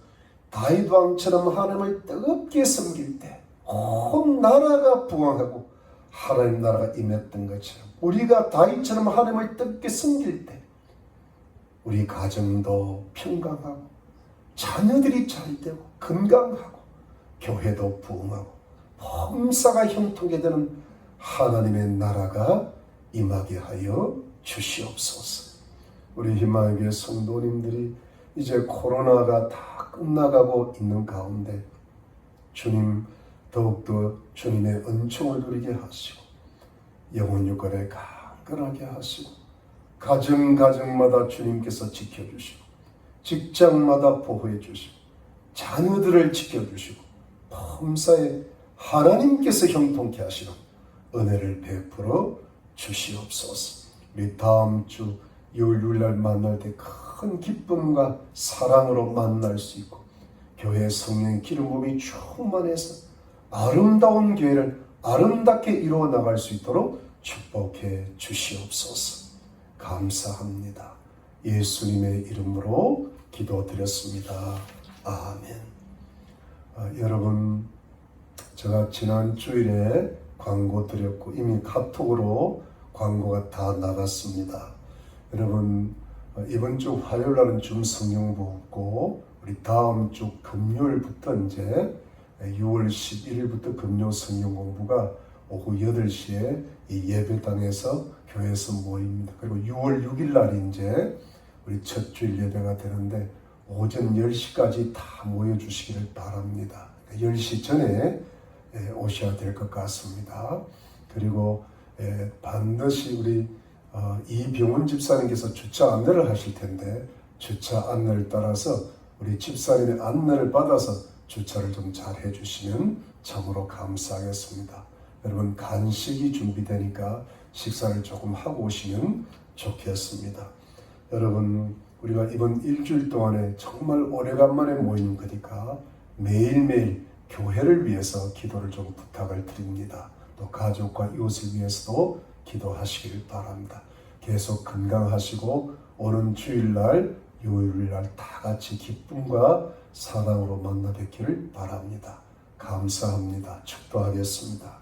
다윗 왕처럼 하나님을 뜨겁게 섬길 때 온 나라가 부흥하고 하나님 나라가 임했던 것처럼 우리가 다윗처럼 하나님을 뜨겁게 섬길 때 우리 가정도 평강하고 자녀들이 잘되고 건강하고 교회도 부흥하고 범사가 형통하게 되는 하나님의 나라가 임하게 하여 주시옵소서. 우리 희망의 성도님들이 이제 코로나가 다 끝나가고 있는 가운데 주님 더욱더 주님의 은총을 누리게 하시고 영혼 육간에 강건하게 하시고 가정마다 주님께서 지켜주시고 직장마다 보호해 주시고 자녀들을 지켜주시고 범사에 하나님께서 형통케 하시는 은혜를 베풀어 주시옵소서. 우리 다음 주 요일날 만날 때 큰 기쁨과 사랑으로 만날 수 있고 교회 성령 기름 부음이 충만해서 아름다운 교회를 아름답게 이루어 나갈 수 있도록 축복해 주시옵소서. 감사합니다. 예수님의 이름으로 기도드렸습니다. 아멘. 여러분, 제가 지난 주일에 광고 드렸고 이미 카톡으로 광고가 다 나갔습니다. 여러분, 이번 주 화요일 날은 줌 성경부 없고 우리 다음 주 금요일부터 이제 6월 11일부터 금요 성경 공부가 오후 8시에 이 예배당에서 교회에서 모입니다. 그리고 6월 6일 날이 이제 우리 첫 주일 예배가 되는데 오전 10시까지 다 모여주시기를 바랍니다. 10시 전에 오셔야 될 것 같습니다. 그리고 반드시 우리 이병훈 집사님께서 주차 안내를 하실 텐데 주차 안내를 따라서 우리 집사님의 안내를 받아서 주차를 좀 잘 해주시면 참으로 감사하겠습니다. 여러분, 간식이 준비되니까 식사를 조금 하고 오시면 좋겠습니다. 여러분, 우리가 이번 일주일 동안에 정말 오래간만에 모인 거니까 매일매일 교회를 위해서 기도를 좀 부탁을 드립니다. 또 가족과 이웃을 위해서도 기도하시길 바랍니다. 계속 건강하시고 오는 주일날 요일날 다 같이 기쁨과 사랑으로 만나 뵙기를 바랍니다. 감사합니다. 축도하겠습니다.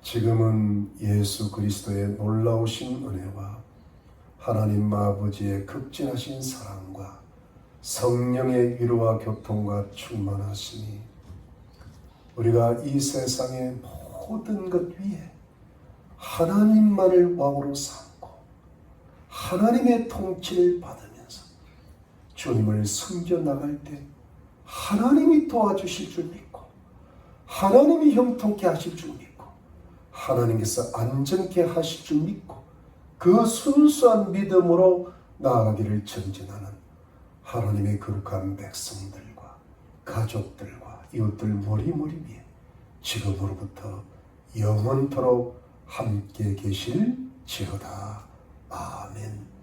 지금은 예수 그리스도의 놀라우신 은혜와 하나님 아버지의 극진하신 사랑과 성령의 위로와 교통과 충만하시니 우리가 이 세상의 모든 것 위에 하나님만을 왕으로 삼고 하나님의 통치를 받으면서 주님을 섬겨나갈 때 하나님이 도와주실 줄 믿고 하나님이 형통케 하실 줄 믿고 하나님께서 안전케 하실 줄 믿고 그 순수한 믿음으로 나아가기를 전진하는 하나님의 거룩한 백성들과 가족들과 이웃들 머리머리 위에 지금으로부터 영원토록 함께 계실지어다. 아멘.